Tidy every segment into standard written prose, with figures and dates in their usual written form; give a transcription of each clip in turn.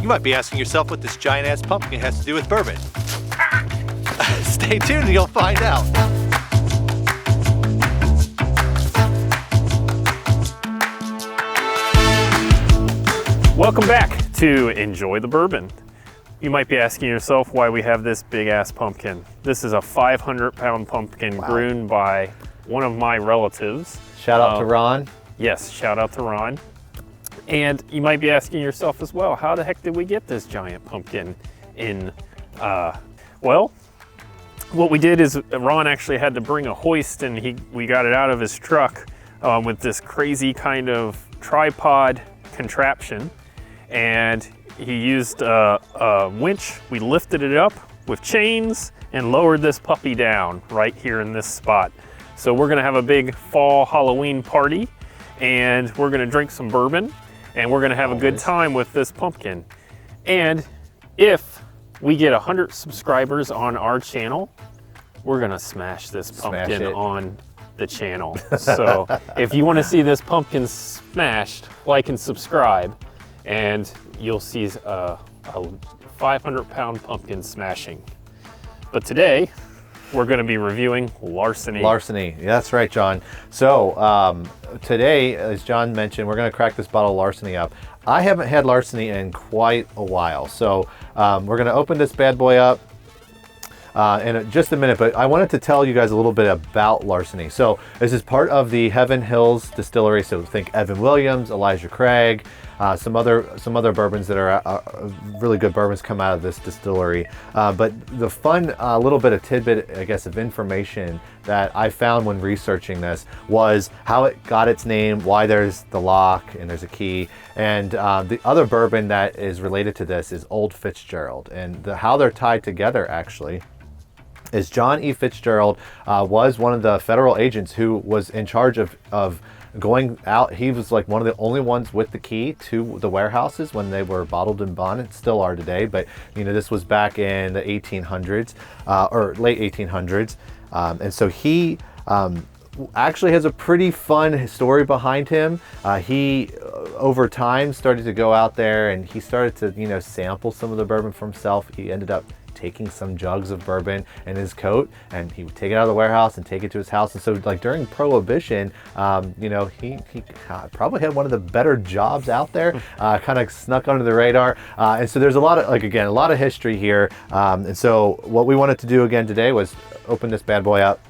You might be asking yourself what this giant-ass pumpkin has to do with bourbon. Stay tuned and you'll find out. Welcome back to Enjoy the Bourbon. You might be asking yourself why we have this big-ass pumpkin. This is a 500-pound pumpkin grown by one of my relatives. Shout out to Ron. Yes, shout out to Ron. And you might be asking yourself as well, how the heck did we get this giant pumpkin in? Well, what we did is Ron actually had to bring a hoist, and we got it out of his truck with this crazy kind of tripod contraption. And he used a winch. We lifted it up with chains and lowered this puppy down right here in this spot. So we're gonna have a big fall Halloween party, and we're gonna drink some bourbon, and we're gonna have a good time with this pumpkin. And if we get 100 subscribers on our channel, we're gonna smash this pumpkin on the channel. So if you wanna see this pumpkin smashed, like and subscribe, and you'll see a 500-pound pumpkin smashing. But today, we're gonna be reviewing Larceny. Larceny, yeah, that's right, John. So today, as John mentioned, we're gonna crack this bottle of Larceny up. I haven't had Larceny in quite a while. So we're gonna open this bad boy up in just a minute, but I wanted to tell you guys a little bit about Larceny. So this is part of the Heaven Hills distillery. So think Evan Williams, Elijah Craig, some other bourbons that are really good bourbons come out of this distillery. But the fun little bit of tidbit, I guess, of information that I found when researching this was how it got its name, why there's the lock and there's a key. And the other bourbon that is related to this is Old Fitzgerald. And how they're tied together actually is John E. Fitzgerald was one of the federal agents who was in charge of going out. He was like one of the only ones with the key to the warehouses when they were bottled and bonded, still are today. But you know, this was back in the 1800s or late 1800s. And so he actually has a pretty fun story behind him. He over time started to go out there and he started to, you know, sample some of the bourbon for himself. He ended up taking some jugs of bourbon in his coat, and he would take it out of the warehouse and take it to his house. And so like during Prohibition, you know, he probably had one of the better jobs out there, kind of snuck under the radar. And so there's a lot of, like, again, a lot of history here. And so what we wanted to do again today was open this bad boy up.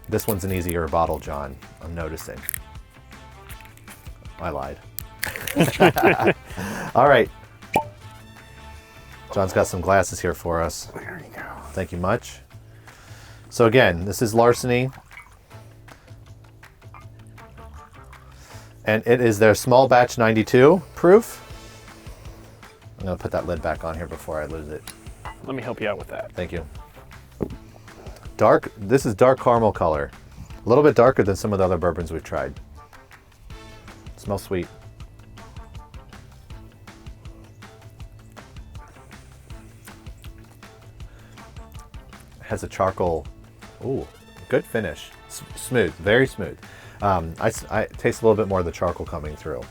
This one's an easier bottle, John, I'm noticing. I lied. All right. John's got some glasses here for us. There you go. Thank you much. So again, this is Larceny. And it is their small batch 92 proof. I'm gonna put that lid back on here before I lose it. Let me help you out with that. Thank you. Dark, this is dark caramel color. A little bit darker than some of the other bourbons we've tried. Smells sweet. Has a charcoal, ooh, good finish. Smooth, very smooth. I taste a little bit more of the charcoal coming through.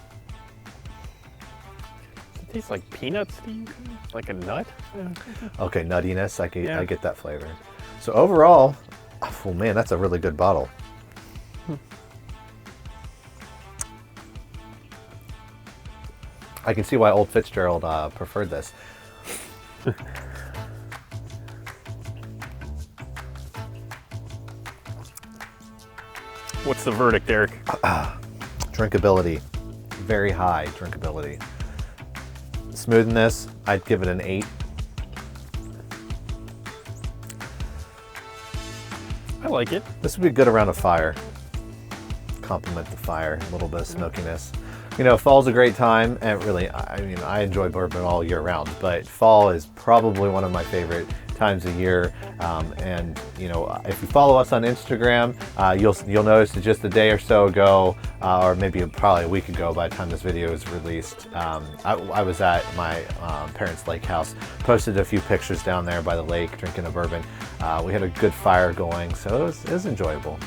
It tastes like peanuts to you? Like a nut? Okay, nuttiness, I get that flavor. So overall, oh man, that's a really good bottle. I can see why Old Fitzgerald preferred this. What's the verdict, Eric? Drinkability, very high drinkability. Smoothness, I'd give it an 8. I like it. This would be good around a fire. Complement the fire, a little bit of smokiness. You know, fall's a great time, and really, I mean, I enjoy bourbon all year round, but fall is probably one of my favorite times a year. And you know, if you follow us on Instagram, you'll notice that just a day or so ago, or maybe probably a week ago by the time this video is released, I was at my parents' lake house, posted a few pictures down there by the lake drinking a bourbon. We had a good fire going, so it was enjoyable.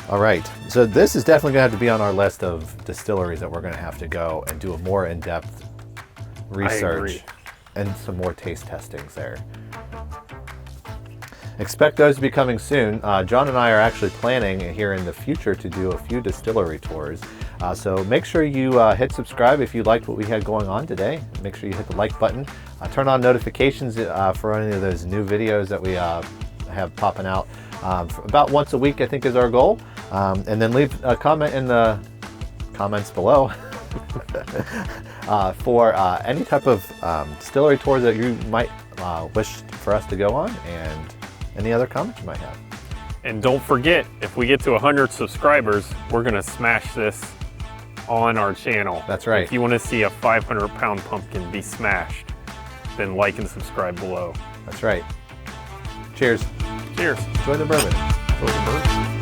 All right, so this is definitely gonna have to be on our list of distilleries that we're gonna have to go and do a more in-depth research and some more taste testings there. Expect those to be coming soon. John and I are actually planning here in the future to do a few distillery tours. So make sure you hit subscribe if you liked what we had going on today. Make sure you hit the like button. Turn on notifications for any of those new videos that we have popping out. About once a week, I think, is our goal. And then leave a comment in the comments below for any type of distillery tours that you might wish for us to go on, and any other comments you might have. And don't forget, if we get to 100 subscribers, we're gonna smash this on our channel. That's right. If you wanna see a 500-pound pumpkin be smashed, then like and subscribe below. That's right. Cheers. Cheers. Enjoy the bourbon. Enjoy the bourbon.